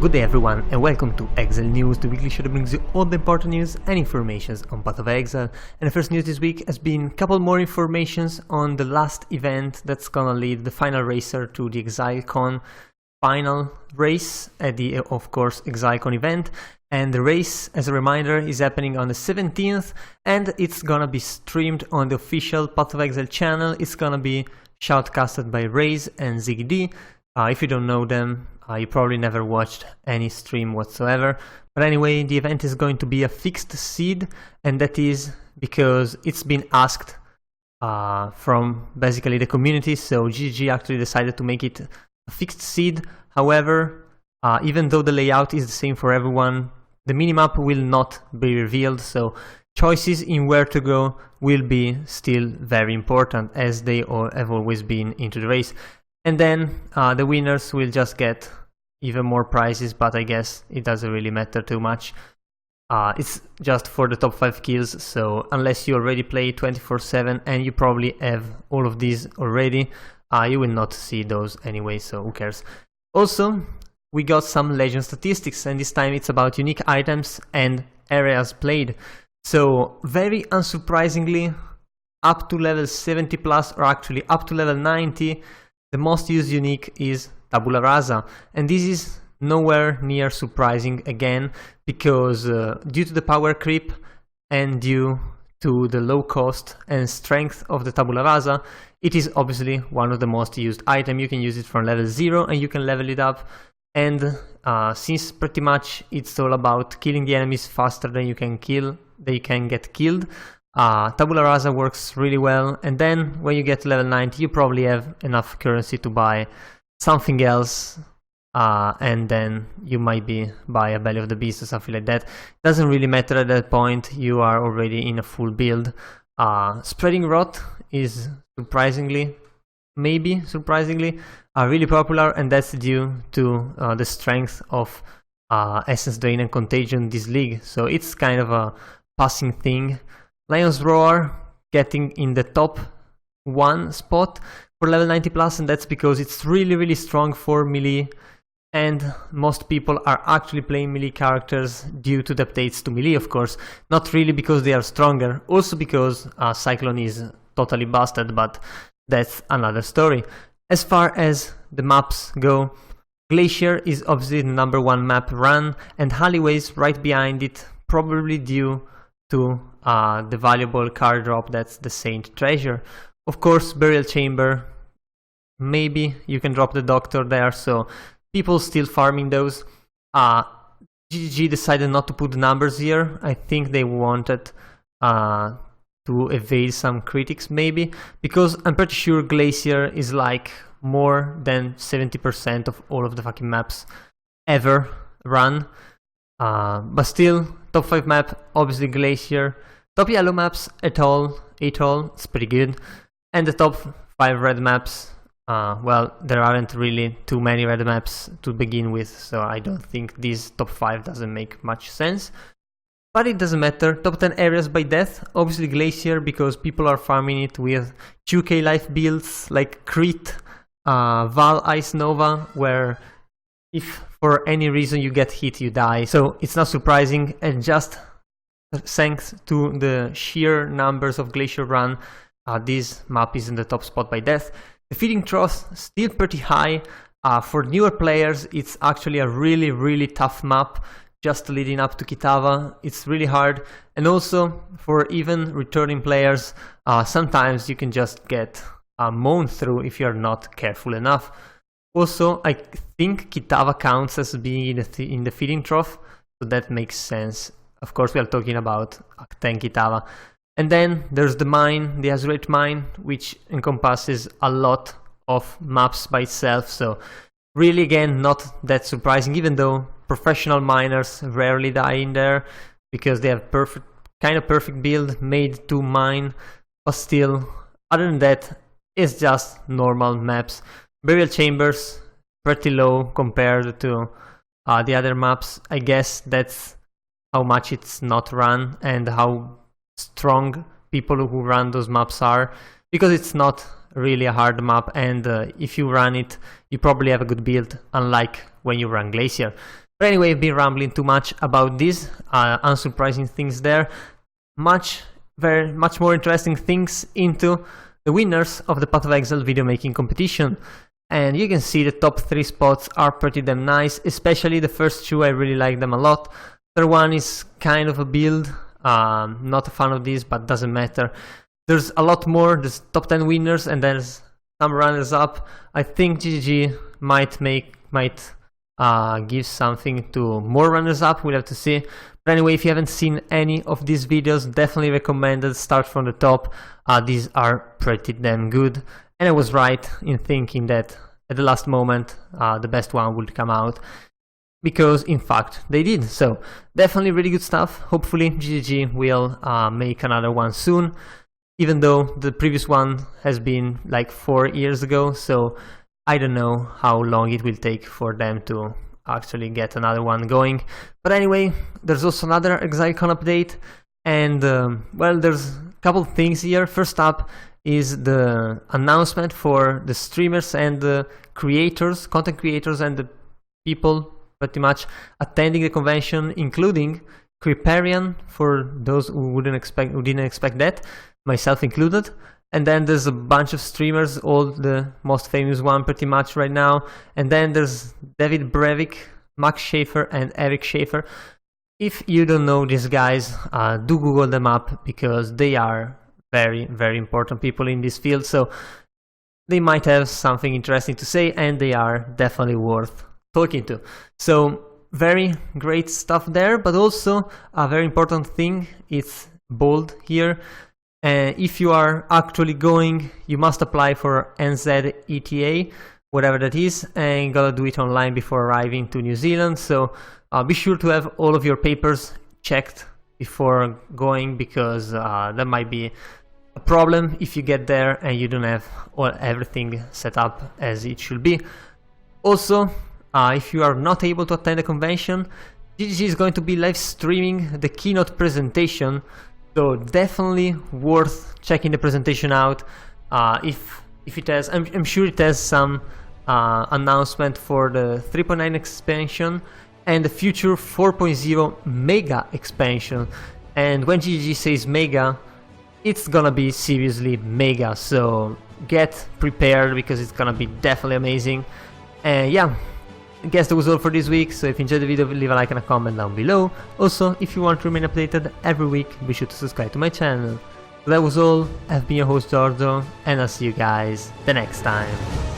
Good day everyone and welcome to Exile News, the weekly show that brings you all the important news and informations on Path of Exile. And the first news this week has been a couple more informations on the last event that's gonna lead the final racer to the ExileCon final race at the, of course, ExileCon event. And the race, as a reminder, is happening on the 17th and it's gonna be streamed on the official Path of Exile channel. It's gonna be shoutcasted by Raze and ZigD. If you don't know them, you probably never watched any stream whatsoever. But anyway, the event is going to be a fixed seed, and that is because it's been asked from basically the community. So GG actually decided to make it a fixed seed. However, even though the layout is the same for everyone, the minimap will not be revealed. So choices in where to go will be still very important, as they all have always been into the race. And then the winners will just get even more prizes, but I guess it doesn't really matter too much. It's just for the top 5 kills, so unless you already play 24/7 and you probably have all of these already, you will not see those anyway, so who cares. Also, we got some legend statistics, and this time it's about unique items and areas played. So very unsurprisingly, up to level 70 plus, or actually up to level 90, the most used unique is Tabula Rasa, and this is nowhere near surprising again, because due to the power creep and due to the low cost and strength of the Tabula Rasa, it is obviously one of the most used items. You can use it from level 0 and you can level it up, and since pretty much it's all about killing the enemies faster than you can get killed, Tabula Rasa works really well. And then when you get to level 90, you probably have enough currency to buy something else, and then you might buy a Belly of the Beast or something like that. Doesn't really matter at that point, you are already in a full build. Spreading Rot is surprisingly really popular, and that's due to the strength of Essence Drain and Contagion this league, so it's kind of a passing thing. Lion's Roar getting in the top 1 spot for level 90 plus, and that's because it's really strong for melee, and most people are actually playing melee characters due to the updates to melee, of course. Not really because they are stronger, also because Cyclone is totally busted, but that's another story. As far as the maps go, Glacier is obviously the #1 map run, and Alleyways right behind it, probably due to the valuable card drop that's the Saint Treasure. Of course, Burial Chamber, maybe you can drop the Doctor there, so people still farming those. GG decided not to put the numbers here. I think they wanted to evade some critics maybe, because I'm pretty sure Glacier is like more than 70% of all of the fucking maps ever run. But still, top 5 map, obviously Glacier. Top yellow maps, Atoll, it's pretty good. And the top 5 red maps, well, there aren't really too many red maps to begin with, so I don't think this top 5 doesn't make much sense. But it doesn't matter. Top 10 areas by death, obviously Glacier, because people are farming it with 2k life builds like Crit, Val Ice Nova, where if for any reason you get hit, you die. So it's not surprising, and just thanks to the sheer numbers of Glacier run, this map is in the top spot by death. The Feeding Trough, still pretty high. For newer players, it's actually a really tough map, just leading up to Kitava. It's really hard, and also for even returning players, sometimes you can just get mown through if you're not careful enough. Also, I think Kitava counts as being in the Feeding Trough, so that makes sense. Of course, we are talking about Acten Kitava. And then there's the mine, the Azurite Mine, which encompasses a lot of maps by itself. So really, again, not that surprising, even though professional miners rarely die in there, because they have kind of perfect build made to mine. But still, other than that, it's just normal maps. Burial Chambers, pretty low compared to the other maps. I guess that's how much it's not run and how strong people who run those maps are, because it's not really a hard map, and if you run it, you probably have a good build, unlike when you run Glacier. But anyway, I've been rambling too much about this, unsurprising things there. Much more interesting things into the winners of the Path of Exile video making competition. And you can see the top 3 spots are pretty damn nice, especially the first 2, I really like them a lot. Third one is kind of a build, not a fan of this, but doesn't matter. There's a lot more, there's top 10 winners and there's some runners up. I think GGG might give something to more runners up, we'll have to see. But anyway, if you haven't seen any of these videos, definitely recommended, start from the top. These are pretty damn good. And I was right in thinking that at the last moment the best one would come out, because in fact they did. So definitely really good stuff. Hopefully GGG will make another one soon, even though the previous one has been like 4 years ago, so I don't know how long it will take for them to actually get another one going. But anyway, there's also another ExileCon update, and well, there's a couple things here. First up is the announcement for the streamers and the creators, content creators, and the people pretty much attending the convention, including Creeparian, for those who didn't expect that, myself included. And then there's a bunch of streamers, all the most famous one pretty much right now. And then there's David Brevik, Max Schaefer, and Eric Schaefer. If you don't know these guys, do Google them up, because they are very important people in this field, so they might have something interesting to say, and they are definitely worth talking to. So very great stuff there, but also a very important thing, it's bold here. If you are actually going, you must apply for NZETA, whatever that is, and you gotta do it online before arriving to New Zealand. So be sure to have all of your papers checked before going, because that might be a problem if you get there and you don't have everything set up as it should be. Also, if you are not able to attend the convention, GGG is going to be live streaming the keynote presentation, so definitely worth checking the presentation out. If it has, I'm sure it has some announcement for the 3.9 expansion and the future 4.0 mega expansion. And when GGG says mega, it's gonna be seriously mega, so get prepared, because it's gonna be definitely amazing. And yeah, I guess that was all for this week, so if you enjoyed the video, leave a like and a comment down below. Also, if you want to remain updated every week, be sure to subscribe to my channel. So that was all, I've been your host Giorgio, and I'll see you guys the next time.